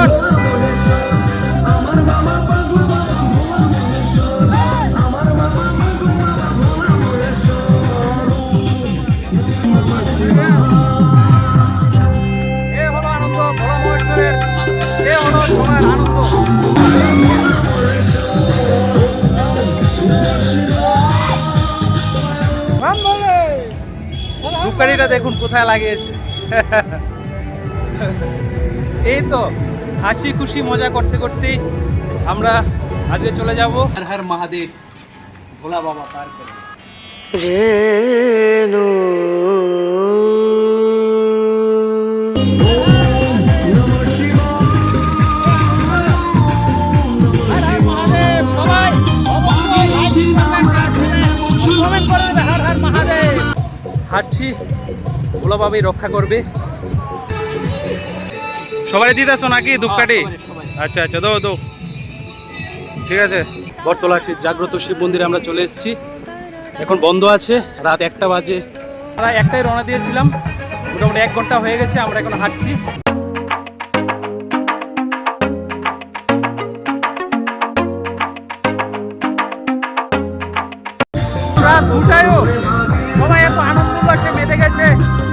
আসুন। এ হলো আনন্দ ভোলা মহেশ্বরের, এ হলো সময়ের আনন্দ। ধূপকাঠিটা দেখুন কোথায় লাগিয়েছে। এই তো হাসি খুশি মজা করতে করতেই আমরা আজকে চলে যাব হর হর মহাদেব ভোলা বাবা পার করে। রেণু হর হর মহাদেব, সবাই অবশ্যই লাইক কমেন্ট শেয়ার কমেন্ট করে দেবে হর হর মহাদেব। হাঁটছি, ভোলা বাবাই রক্ষা করবে। সবাই দিতেছো নাকি ধূপকাঠি? আচ্ছা আচ্ছা, দো দো, ঠিক আছে। বটতলা জাগ্রত শিব মন্দিরে আমরা চলে এসেছি। এখন বন্ধ আছে, রাত 1টা বাজে। আমরা 1টায় রওনা দিয়েছিলাম, মোটামুটি 1 ঘন্টা হয়ে গেছে। আমরা এখন হাঁটছি। রাত 2টায়ও সবাই এত আনন্দ উল্লাসে মেতে গেছে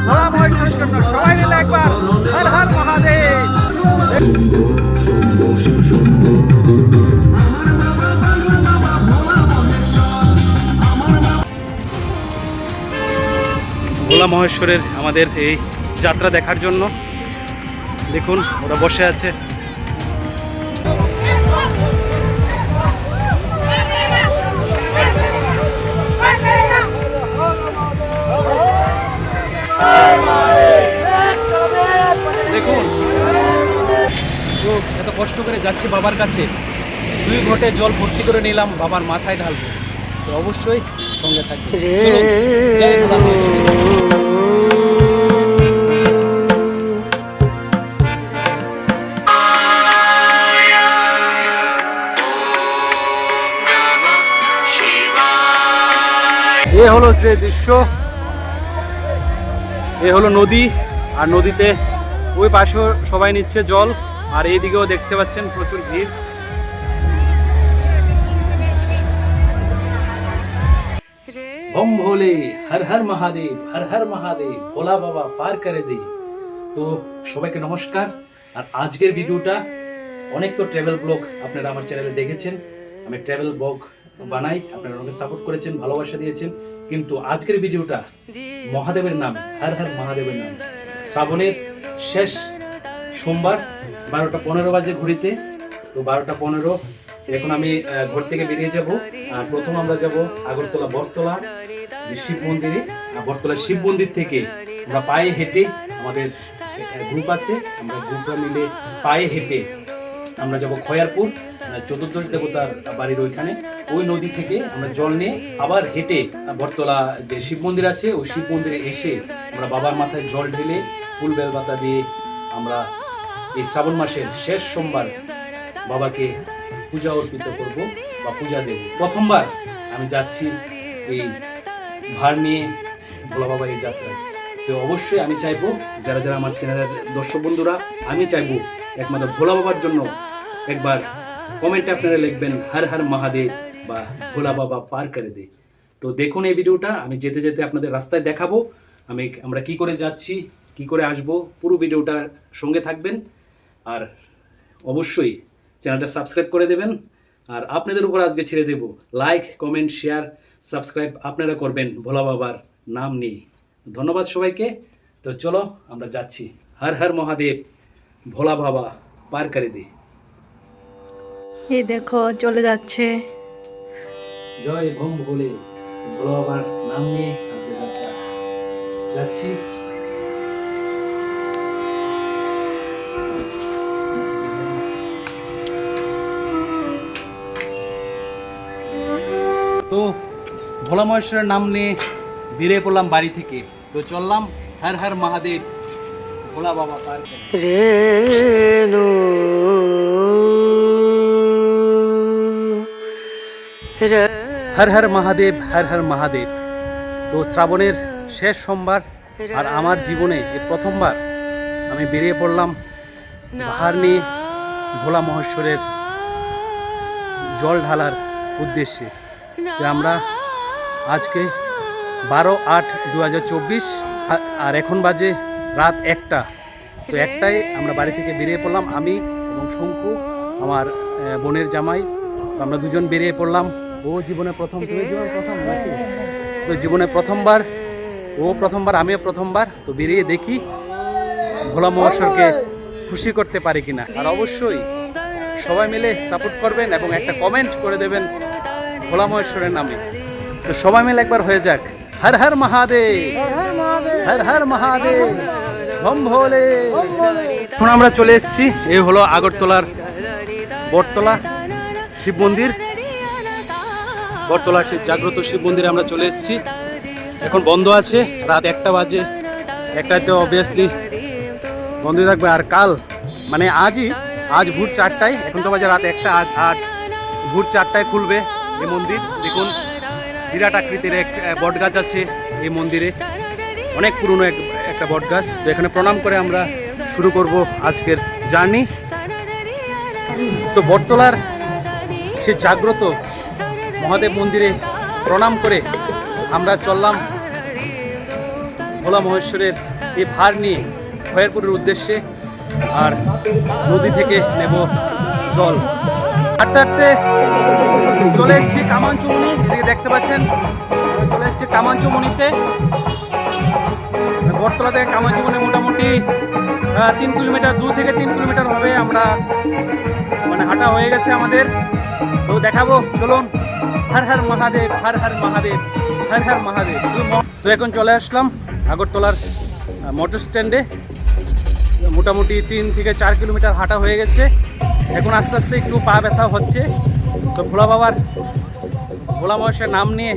ভোলা মহেশ্বরের জন্য। সবাই মিলে একবার হর হর মহাদেব। ভোলা মহেশ্বরের আমাদের এই যাত্রা দেখার জন্য দেখুন ওরা বসে আছে। দেখুন তো এত কষ্ট করে যাচ্ছি বাবার কাছে, 2 ঘটে জল ভর্তি করে নিলাম, বাবার মাথায় ঢালবো। তো অবশ্যই সঙ্গে থাকবে। চলুন, জয় ভোলা মহেশ্বর। এ হলো সেই দৃশ্য, এ হলো নদী, আর নদীতে ওই পাশেও সবাই নিচ্ছে জল, আর এইদিকেও দেখতে পাচ্ছেন প্রচুর ভিড়। বম ভোলে, হর হর মহাদেব, হর হর মহাদেব, ভোলা বাবা পার করে দে। তো সবাইকে নমস্কার। আর আজকের ভিডিওটা, অনেক তো ট্রাভেল ব্লগ আপনারা আমার চ্যানেলে দেখেছেন, আমি ট্রাভেল ব্লগ বানাই, আপনারা আমাকে সাপোর্ট করেছেন, ভালোবাসা দিয়েছেন। কিন্তু আজকের ভিডিওটা মহাদেবের নামে, হর হর মহাদেবের নামে। শ্রাবণের শেষ সোমবার, 12টা 15 বাজে ঘড়িতে। তো 12টা 15 এখন আমি ঘর থেকে বেরিয়ে যাব। আর প্রথম আমরা যাব আগরতলা বটতলা শিব মন্দিরে। বটতলা শিব মন্দির থেকে আমরা পায়ে হেঁটে, আমাদের গ্রুপ আছে, আমরা গ্রুপটা মিলে পায়ে হেঁটে আমরা যাব খয়ারপুর, চতুর্দশ দেবতার বাড়ির ওইখানে। ওই নদী থেকে আমরা জল নিয়ে আবার হেঁটে বটতলা যে শিব মন্দির আছে, ওই শিব মন্দিরে এসে আমরা বাবার মাথায় জল ঢেলে ফুল বেলপাতা দিয়ে আমরা এই শ্রাবণ মাসের শেষ সোমবার বাবাকে পূজা অর্পিত করব বা পূজা দেব। প্রথমবার আমি যাচ্ছি এই ভার নিয়ে ভোলা বাবার এই যাত্রায়। তো অবশ্যই আমি চাইবো, যারা যারা আমার চ্যানেলের দর্শক বন্ধুরা, আমি চাইবো একমাত্র ভোলা বাবার জন্য একবার কমেন্টে আপনারা লিখবেন হর হর মহাদেব বা ভোলা বাবা পার করে দে। তো দেখুন এই ভিডিওটা, আমি যেতে যেতে আপনাদের রাস্তায় দেখাবো আমরা কি করে যাচ্ছি, কি করে আসবো। পুরো ভিডিওটার সঙ্গে থাকবেন, আর অবশ্যই চ্যানেলটা সাবস্ক্রাইব করে দেবেন। আর আপনাদের উপর আজকে ছেড়ে দেব, লাইক কমেন্ট শেয়ার সাবস্ক্রাইব আপনারা করবেন ভোলা বাবার নাম নিয়ে। ধন্যবাদ সবাইকে। তো চলো আমরা যাচ্ছি, হর হর মহাদেব, ভোলা বাবা পার করে দে। এই দেখো চলে যাচ্ছে। জয় ভোম ভোলে, ভোলা বাবার নাম নিয়ে আজকে যাত্রা যাচ্ছি। তো ভোলা মহেশ্বরের নাম নিয়ে বেরিয়ে পড়লাম বাড়ি থেকে। তো চললাম হর হর মহাদেব, ভোলা বাবা পার করে দে। রেণু হর হর মহাদেব, হর হর মহাদেব। তো শ্রাবণের শেষ সোমবার, আর আমার জীবনে এই প্রথমবার আমি বেরিয়ে পড়লাম ভার নিয়ে ভোলা মহেশ্বরের জল ঢালার উদ্দেশ্যে। তো আমরা আজকে 12/8/2024 আর এখন বাজে রাত 1টা। তো 1টায় আমরা বাড়ি থেকে বেরিয়ে পড়লাম, আমি এবং শঙ্কু, আমার বোনের জামাই। তো আমরা দুজন বেরিয়ে পড়লাম। ও জীবনে প্রথম, নাকি? তো জীবনে প্রথমবার, ও প্রথমবার, আমিও প্রথমবার। তো বেরিয়ে দেখি ভোলা মহেশ্বরকে খুশি করতে পারি কিনা। আর অবশ্যই সবাই মিলে সাপোর্ট করবেন এবং একটা কমেন্ট করে দেবেন ভোলা মহেশ্বরের নামে। তো সবাই মিলে একবার হয়ে যাক, হর হর মহাদেব, হর হর মহাদেব, বম ভোলে। এখন আমরা চলে এসেছি, এই হলো আগরতলার বটতলা শিব মন্দির। বটতলা জাগ্রত শিব মন্দিরে আমরা চলে এসেছি। এখন বন্ধ আছে, রাত 1টা বাজে। 1টায় তো অবভিয়াসলি বন্ধ থাকবে। আর কাল মানে আজ ভোর 4টায়, এখন তো বাজে রাত 1টা, আজ ভোর 4টায় খুলবে এই মন্দির। দেখুন বিরাট আকৃতির এক বট গাছ আছে এই মন্দিরে, অনেক পুরনো একটা বট গাছ। তো এখানে প্রণাম করে আমরা শুরু করব আজকের জার্নি। তো বটতলার সে জাগ্রত মহাদেব মন্দিরে প্রণাম করে আমরা চললাম ভোলা মহেশ্বরের এই ভার নিয়ে খয়েরপুরের উদ্দেশ্যে। আর নদী থেকে নেব জল। হাঁটতে হাঁটতে চলে এসেছি কামানচুমনি, এদিকে দেখতে পাচ্ছেন। চলে এসেছি কামানচুমনিতে। বটতলা থেকে কামানচুমনি মোটামুটি 3 কিলোমিটার, 2 থেকে 3 কিলোমিটার হবে। আমরা মানে হাঁটা হয়ে গেছে আমাদের। তো দেখাবো, চলুন। হর হর মহাদেব, হর হর মহাদেব, হর হর মহাদেব। তো এখন চলে আসলাম আগরতলার মোটর স্ট্যান্ডে। মোটামুটি 3 থেকে 4 কিলোমিটার হাঁটা হয়ে গেছে। এখন আস্তে আস্তে একটু পা ব্যথা হচ্ছে। তো ভোলা মহেশ্বরের নাম নিয়ে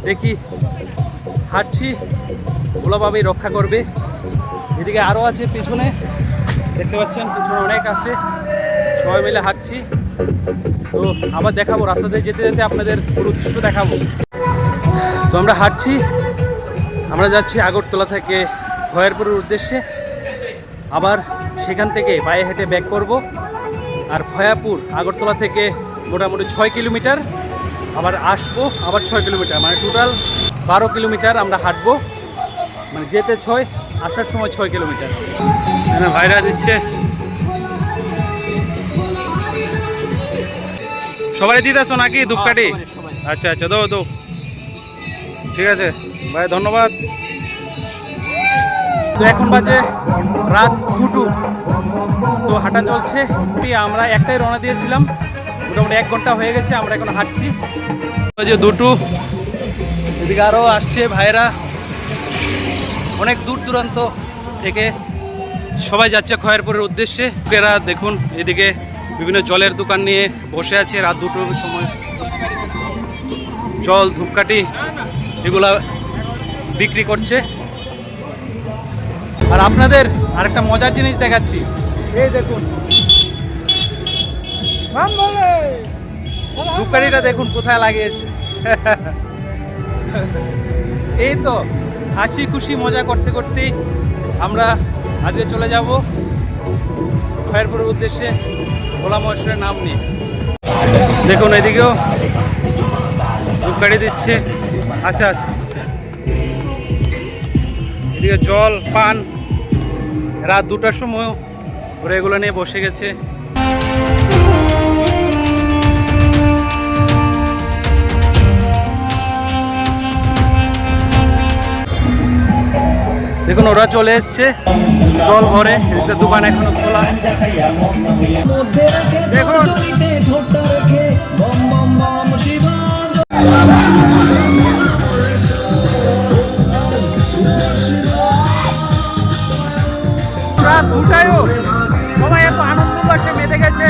দেখি হাঁটছি, ভোলা বাবাই রক্ষা করবে। এদিকে আরও আছে পিছনে, দেখতে পাচ্ছেন পিছনে অনেক আছে। সবাই মিলে হাঁটছি। তো আবার দেখাবো, রাস্তাতে যেতে যেতে আপনাদের পুরো দৃশ্য দেখাবো। তো আমরা হাঁটছি, আমরা যাচ্ছি আগরতলা থেকে খয়েরপুরের উদ্দেশ্যে। আবার সেখান থেকে পায়ে হেঁটে ব্যাক করব। আর খয়াপুর আগরতলা থেকে মোটামুটি 6 কিলোমিটার, আবার আসবো আবার 6 কিলোমিটার, মানে টোটাল 12 কিলোমিটার আমরা হাঁটবো। মানে যেতে 6, আসার সময় 6 কিলোমিটার। ভাইরা দিচ্ছে, সবাই দিতে আসো নাকি ধূপকাঠি? আচ্ছা আচ্ছা, দো ঠিক আছে ভাই, ধন্যবাদ। তো এখন বাজে রাত 2টো। তো হাঁটা চলছে। আমরা 1টায় রওনা দিয়েছিলাম, মোটামুটি 1 ঘন্টা হয়ে গেছে। আমরা এখন হাঁটছি। বাজে 2টো। এদিকে আরও আসছে ভাইরা, অনেক দূর দূরান্ত থেকে সবাই যাচ্ছে খয়েরপুরের উদ্দেশ্যে। এরা দেখুন এদিকে বিভিন্ন জলের দোকান নিয়ে বসে আছে। রাত 2টোর সময় জল, ধূপকাঠি এগুলা বিক্রি করছে। আর আপনাদের আরেকটা মজার জিনিস দেখাচ্ছি, এই দেখুন ধূপকাঠিটা দেখুন কোথায় লাগিয়েছে। এই তো হাসি খুশি মজা করতে করতেই আমরা আজকে চলে যাব খয়েরপুরের উদ্দেশ্যে ভোলা মহেশ্বরের নাম নিয়ে। দেখুন এদিকেও ধূপকাঠি দিচ্ছে। আচ্ছা আচ্ছা, এদিকে জল, পান। রাত 2টার সময় ওরা এগুলো নিয়ে বসে গেছে। দেখুন ওরা চলে এসছে জল ভরে। একটা দোকান এখনো খোলা। দেখুন রাত 2টায়ও সবাই এত আনন্দ উল্লাসে মেতে গেছে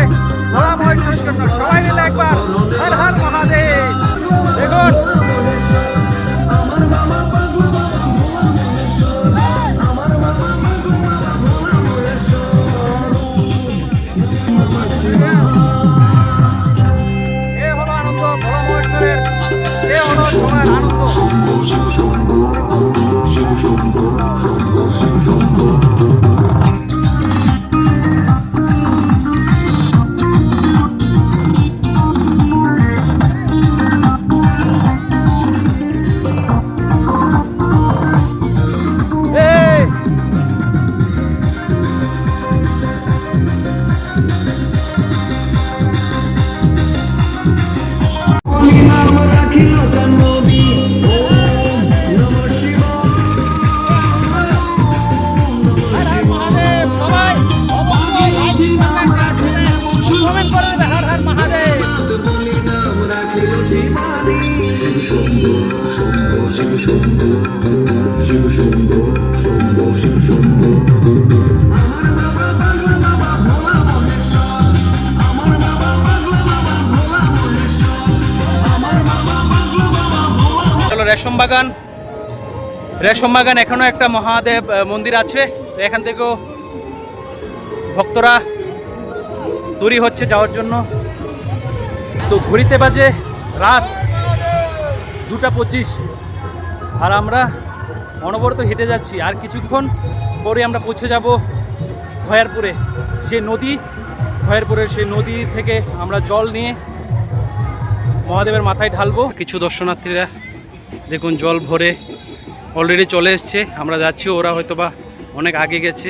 ভোলা মহেশ্বরের জন্য। সবাই মিলে একবার হর হর মহাদেব। দেখুন এ হলো আনন্দ ভোলা মহেশ্বরের, এ হলো সবার আনন্দ। রেশম বাগান এখনো একটা মহাদেব মন্দির আছে। তো এখান থেকেও ভক্তরা তৈরি হচ্ছে যাওয়ার জন্য। তো ঘুরিতে বাজে রাত 2:25 আর আমরা অনবরত হেঁটে যাচ্ছি। আর কিছুক্ষণ পরে আমরা পৌঁছে যাব খয়ারপুরে, সেই নদী, খয়ারপুরের সেই নদী থেকে আমরা জল নিয়ে মহাদেবের মাথায় ঢালবো। কিছু দর্শনার্থীরা দেখুন জল ভরে অলরেডি চলে এসছে। আমরা যাচ্ছি, ওরা হয়তো বা অনেক আগে গেছে।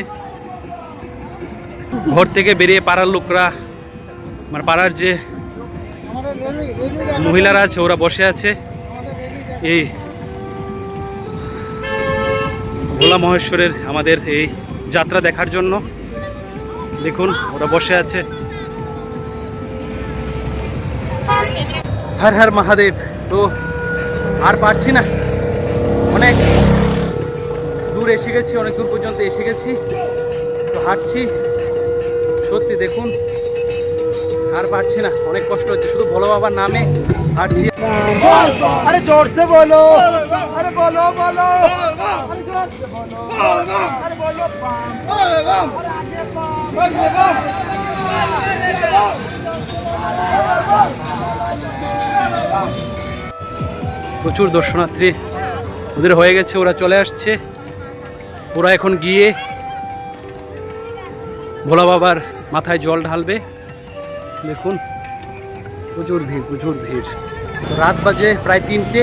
ঘর থেকে বেরিয়ে পাড়ার লোকরা, মানে পাড়ার যে মহিলারা আছে ওরা বসে আছে এই ভোলা মহেশ্বরের আমাদের এই যাত্রা দেখার জন্য। দেখুন ওরা বসে আছে। হর হর মহাদেব। তো আর পারছি না, অনেক দূর এসে গেছি, অনেক দূর পর্যন্ত এসে গেছি। তো হাঁটছি, সত্যি দেখুন আর পারছি না, অনেক কষ্ট হচ্ছে। শুধু ভোলা বাবার নামে হাঁটছি। अरे जोर से बोलो, अरे बोलो बोलो, अरे जोर से बोलो, अरे बोलो पाम, अरे आगे पाम, প্রচুর দর্শনার্থী ওদের হয়ে গেছে, ওরা চলে আসছে। ওরা এখন গিয়ে ভোলা বাবার মাথায় জল ঢালবে। দেখুন প্রচুর ভিড়, প্রচুর ভিড়। রাত বাজে প্রায় 3টে।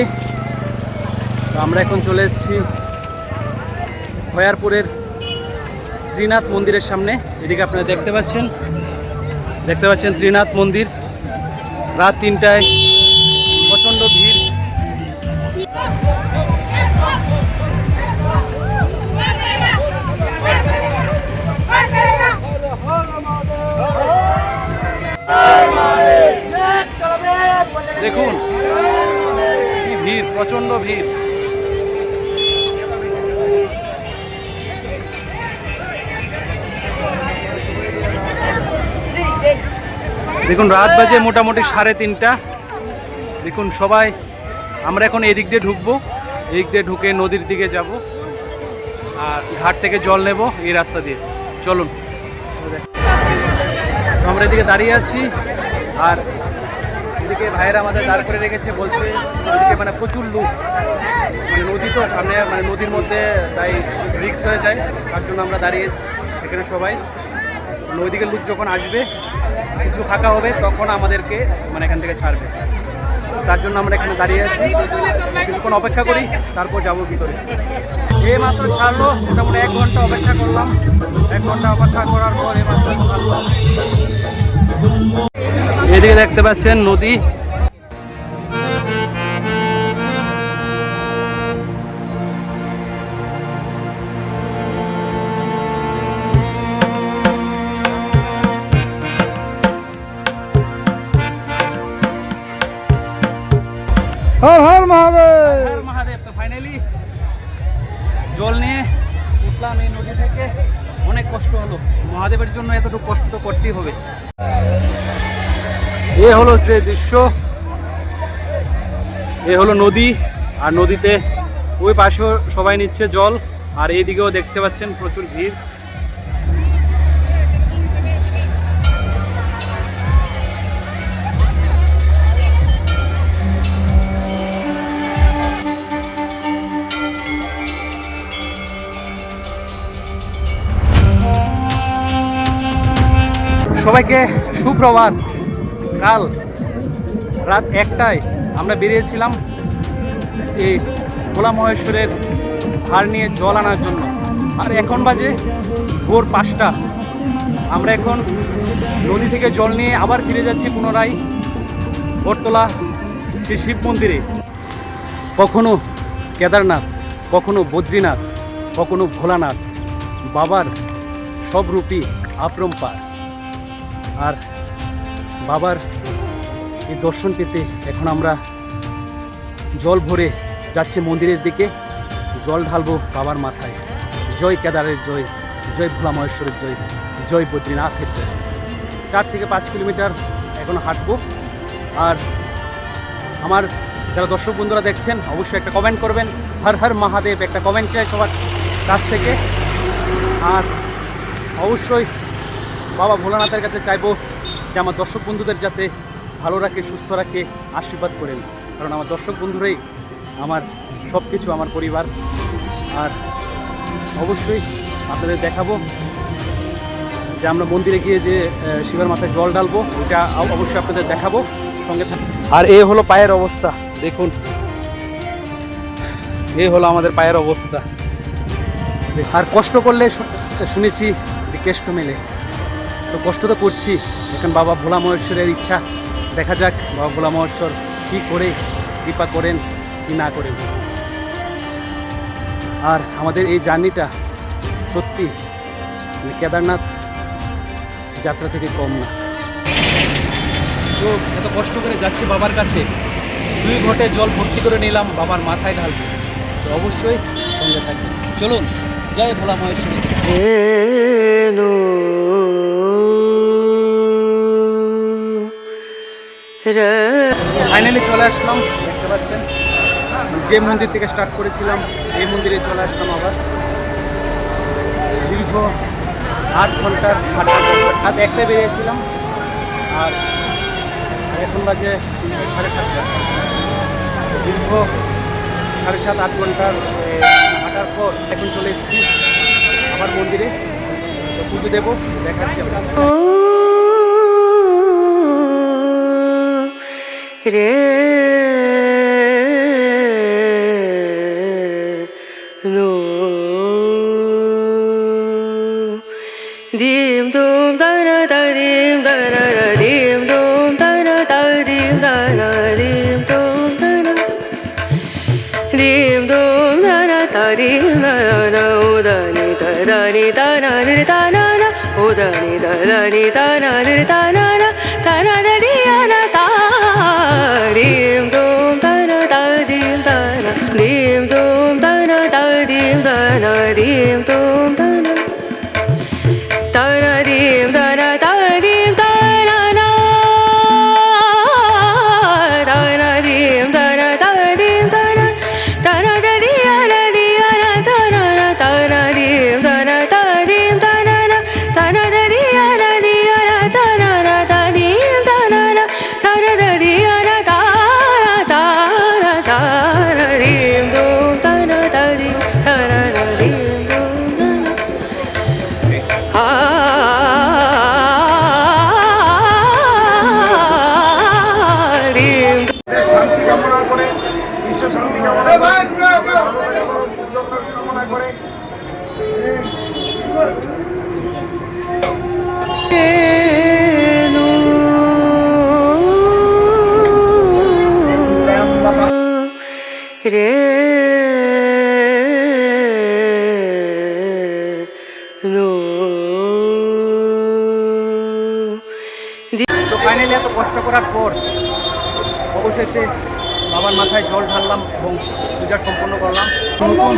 তো আমরা এখন চলে এসেছি খয়ারপুরের ত্রিনাথ মন্দিরের সামনে। এদিকে আপনারা দেখতে পাচ্ছেন ত্রিনাথ মন্দির। রাত 3টায় প্রচণ্ড ভিড়। দেখুন কি ভিড়, প্রচণ্ড ভিড়। দেখুন রাত বাজে মোটামুটি 3:30। দেখুন সবাই, আমরা এখন এদিক দিয়ে ঢুকবো, এদিক দিয়ে ঢুকে নদীর দিকে যাব আর ঘাট থেকে জল নেব এই রাস্তা দিয়ে। চলুন। আমরা এদিকে দাঁড়িয়ে আছি আর এদিকে ভাইয়েরা আমাদের দাঁড় করে রেখেছে, বলছে এদিকে মানে প্রচুর লোক, মানে নদী তো সামনে, মানে নদীর মধ্যে তাই রিস্ক হয়ে যায়। তার জন্য আমরা দাঁড়িয়ে এখানে সবাই। নদীকে লোক যখন আসবে, কিছু ফাঁকা হবে, তখন আমাদেরকে মানে এখান থেকে ছাড়বে। তার জন্য আমরা এখানে দাঁড়িয়ে আছি, কিছুক্ষণ অপেক্ষা করি, তারপর যাবো ভিতরে। এই মাত্র ছাড়লো, মোটামুটি 1 ঘন্টা অপেক্ষা করলাম। 1 ঘন্টা অপেক্ষা করার পর এই মাত্র ছাড়লো। এদিকে দেখতে পাচ্ছেন নদী। हर हर महादेव। হর মহাদেব। তো ফাইনালি জল নিয়ে উঠলাম এই নদী থেকে। অনেক কষ্ট হলো, মহাদেবের জন্য এতটুকু কষ্ট তো করতেই হবে। এ হলো সেই দৃশ্য, এ হলো নদী। আর নদীতে ওই পাশেও সবাই নিচ্ছে জল, আর এইদিকেও দেখতে পাচ্ছেন প্রচুর ভিড়। সবাইকে সুপ্রভাত। কাল রাত 1টায় আমরা বেরিয়েছিলাম এই ভোলা মহেশ্বরের ভার নিয়ে জল আনার জন্য, আর এখন বাজে ভোর 5টা। আমরা এখন নদী থেকে জল নিয়ে আবার ফিরে যাচ্ছি পুনরায় বটতলা সেই শিব মন্দিরে। কখনো কেদারনাথ, কখনো বদ্রীনাথ, কখনো ভোলানাথ, বাবার সব রূপই আপরম্পার। আর বাবার এই দর্শন পেতে এখন আমরা জল ভরে যাচ্ছি মন্দিরের দিকে। জল ঢালবো বাবার মাথায়। জয় কেদারের জয়, জয় ভোলা মহেশ্বরের জয়, জয় বদ্রীনাথের জয়। 4 থেকে 5 কিলোমিটার এখন হাঁটবো। আর আমার যারা দর্শক বন্ধুরা দেখছেন অবশ্যই একটা কমেন্ট করবেন, হর হর মহাদেব একটা কমেন্ট চাই সবার কাছ থেকে। আর অবশ্যই বাবা ভোলানাথের কাছে চাইবো যে আমার দর্শক বন্ধুদের যাতে ভালো রাখে, সুস্থ রাখে, আশীর্বাদ করেন। কারণ আমার দর্শক বন্ধুরাই আমার সব কিছু, আমার পরিবার। আর অবশ্যই আপনাদের দেখাবো যে আমরা মন্দিরে গিয়ে যে শিবের মাথায় জল ঢালবো, এটা অবশ্যই আপনাদের দেখাবো, সঙ্গে থাকুন। আর এই হলো পায়ের অবস্থা, দেখুন এই হলো আমাদের পায়ের অবস্থা। আর কষ্ট করলে শুনেছি যে কেষ্ট মেলে, তো কষ্ট তো করছি। এখন বাবা ভোলা মহেশ্বরের ইচ্ছা, দেখা যাক বাবা ভোলা মহেশ্বর কী করে কৃপা করেন কি না করেন। আর আমাদের এই জার্নিটা সত্যি কেদারনাথ যাত্রা থেকে কম না। তো এত কষ্ট করে যাচ্ছি বাবার কাছে, 2 ঘটে জল ভর্তি করে নিলাম বাবার মাথায় ঢালবো, তো অবশ্যই সঙ্গে থাকবে। চলুন, জয় ভোলা মহেশ্বরী। ফাইনালি চলে আসলাম, দেখতে পাচ্ছেন যে মন্দির থেকে স্টার্ট করেছিলাম এই মন্দিরে চলে আসলাম আবার। দীর্ঘ 8 ঘন্টার হাত একটাই বেরিয়েছিলাম, আর এখন বাজে 7:30। দীর্ঘ 7.5-8 ঘন্টার হাঁটার পর এখন চলে এসেছি আবার মন্দিরে, তো পুজো দেবো, দেখাচ্ছি আপনাদের। রে no dim dum da na da dim da na na dim dum da na da dim da na dim dum da na dim dum da na da dim da na o da ni da na dir da na na o da ni da na dir da na na da di ya na ta dim dum da na da dim da na dim dum da na da dim da na dim dum da na da na dim da na da dim da na na da na dim da na da dim da na da na da di ya na da na da na dim da na da dim da na na da na da di ya na da na da dim da na na da na da di ya na da na dim dum da na da dim da na dim dum da na শান্তি কামনা করে, বিশ্ব শান্তি কামনা করে, কামনা করে। রে নো তো ফাইনালি এত কষ্ট করার পর অবশেষে বাবার মাথায় জল ঢাললাম এবং পূজা সম্পন্ন করলাম। রম বম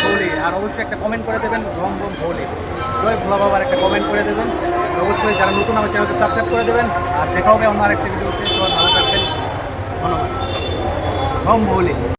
ভোলে, আর অবশ্যই একটা কমেন্ট করে দেবেন, রম বম ভোলে, জয় ভোলা বাবার একটা কমেন্ট করে দেবেন। অবশ্যই যারা নতুন আমার চ্যানেলকে সাবস্ক্রাইব করে দেবেন। আর দেখা হবে অন্য আরেকটা ভিডিওতে, সবাই ভালো থাকবেন, ধন্যবাদ। রম ভোলে।